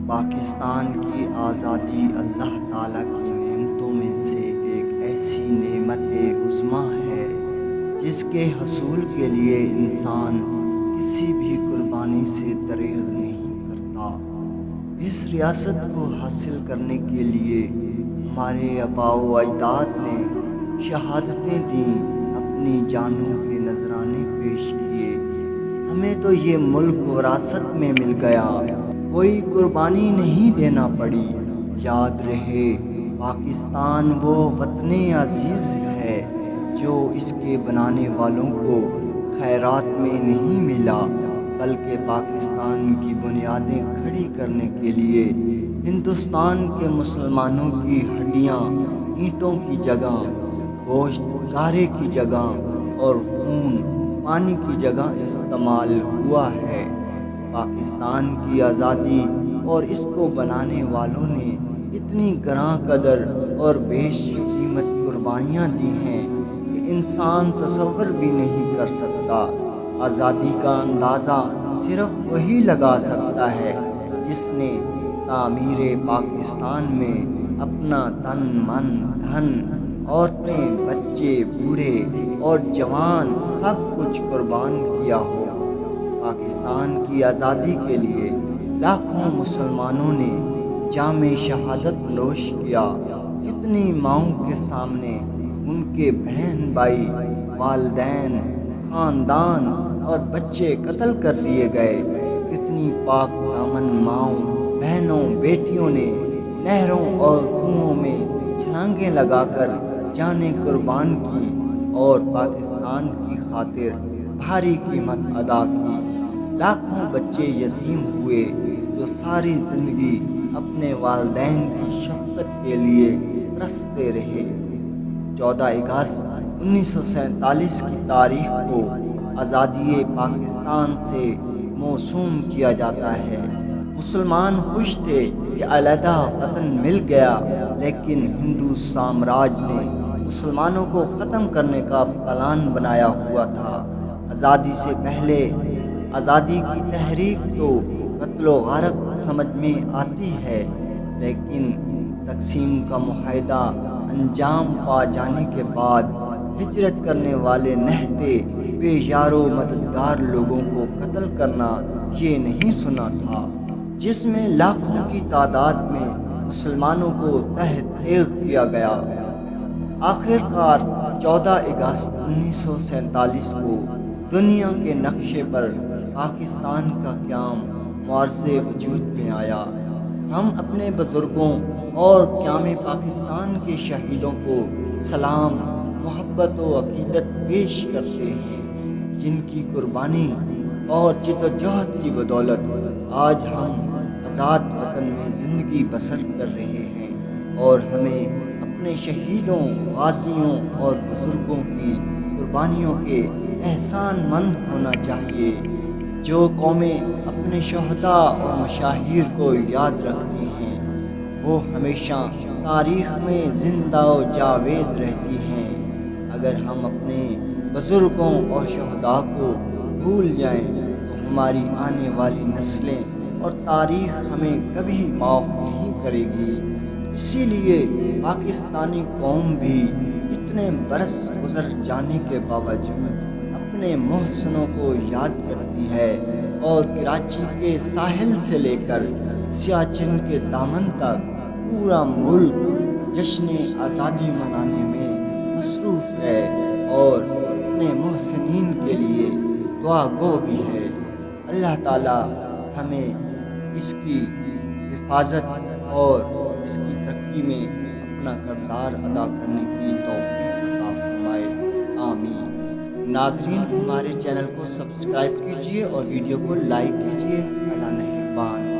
پاکستان کی آزادی اللہ تعالیٰ کی نعمتوں میں سے ایک ایسی نعمت عظمیٰ ہے جس کے حصول کے لیے انسان کسی بھی قربانی سے دریغ نہیں کرتا۔ اس ریاست کو حاصل کرنے کے لیے ہمارے آباء و اجداد نے شہادتیں دیں، اپنی جانوں کے نذرانے پیش کیے۔ ہمیں تو یہ ملک وراثت میں مل گیا، کوئی قربانی نہیں دینا پڑی۔ یاد رہے پاکستان وہ وطن عزیز ہے جو اس کے بنانے والوں کو خیرات میں نہیں ملا، بلکہ پاکستان کی بنیادیں کھڑی کرنے کے لیے ہندوستان کے مسلمانوں کی ہڈیاں اینٹوں کی جگہ، گوشت گارے کی جگہ اور خون پانی کی جگہ استعمال ہوا ہے۔ پاکستان کی آزادی اور اس کو بنانے والوں نے اتنی گراں قدر اور بیش قیمت قربانیاں دی ہیں کہ انسان تصور بھی نہیں کر سکتا۔ آزادی کا اندازہ صرف وہی لگا سکتا ہے جس نے تعمیر پاکستان میں اپنا تن من دھن، عورتیں بچے بوڑھے اور جوان سب کچھ قربان کیا ہو۔ پاکستان کی آزادی کے لیے لاکھوں مسلمانوں نے جام شہادت نوش کیا۔ کتنی ماؤں کے سامنے ان کے بہن بھائی، والدین، خاندان اور بچے قتل کر دیے گئے۔ کتنی پاک دامن ماؤں، بہنوں، بیٹیوں نے نہروں اور کنوؤں میں چھلانگیں لگا کر جانیں قربان کی اور پاکستان کی خاطر بھاری قیمت ادا کی۔ لاکھوں بچے یتیم ہوئے جو ساری زندگی اپنے والدین کی شفقت کے لیے ترستے رہے۔ 14 اگست 1947 کی تاریخ کو آزادی پاکستان سے موسوم کیا جاتا ہے۔ مسلمان خوش تھے کہ علیحدہ وطن مل گیا، لیکن ہندو سامراج نے مسلمانوں کو ختم کرنے کا پلان بنایا ہوا تھا۔ آزادی سے پہلے آزادی کی تحریک تو قتل و غارت سمجھ میں آتی ہے، لیکن تقسیم کا معاہدہ انجام پا جانے کے بعد ہجرت کرنے والے نہتے بے یار و مددگار لوگوں کو قتل کرنا یہ نہیں سنا تھا، جس میں لاکھوں کی تعداد میں مسلمانوں کو تہ تیغ کیا گیا۔ آخر کار 14 اگست 1947 کو دنیا کے نقشے پر پاکستان کا قیام معرض وجود میں آیا۔ ہم اپنے بزرگوں اور قیام پاکستان کے شہیدوں کو سلام، محبت و عقیدت پیش کرتے ہیں، جن کی قربانی اور جدوجہد کی بدولت آج ہم آزاد وطن میں زندگی بسر کر رہے ہیں، اور ہمیں اپنے شہیدوں، غازیوں اور بزرگوں کی قربانیوں کے احسان مند ہونا چاہیے۔ جو قومیں اپنے شہداء اور مشاہیر کو یاد رکھتی ہیں وہ ہمیشہ تاریخ میں زندہ و جاوید رہتی ہیں۔ اگر ہم اپنے بزرگوں اور شہداء کو بھول جائیں تو ہماری آنے والی نسلیں اور تاریخ ہمیں کبھی معاف نہیں کرے گی۔ اسی لیے پاکستانی قوم بھی اتنے برس گزر جانے کے باوجود اپنے محسنوں کو یاد کرتی ہے، اور کراچی کے ساحل سے لے کر سیاچن کے دامن تک پورا ملک جشن آزادی منانے میں مصروف ہے، اور اپنے محسنین کے لیے دعا گو بھی ہے۔ اللہ تعالی ہمیں اس کی حفاظت اور اس کی ترقی میں اپنا کردار ادا کرنے کی توفیق عطا فرمائے، آمین۔ ناظرین، ہمارے چینل کو سبسکرائب کیجیے اور ویڈیو کو لائک کیجیے۔ اللہ نگہبان۔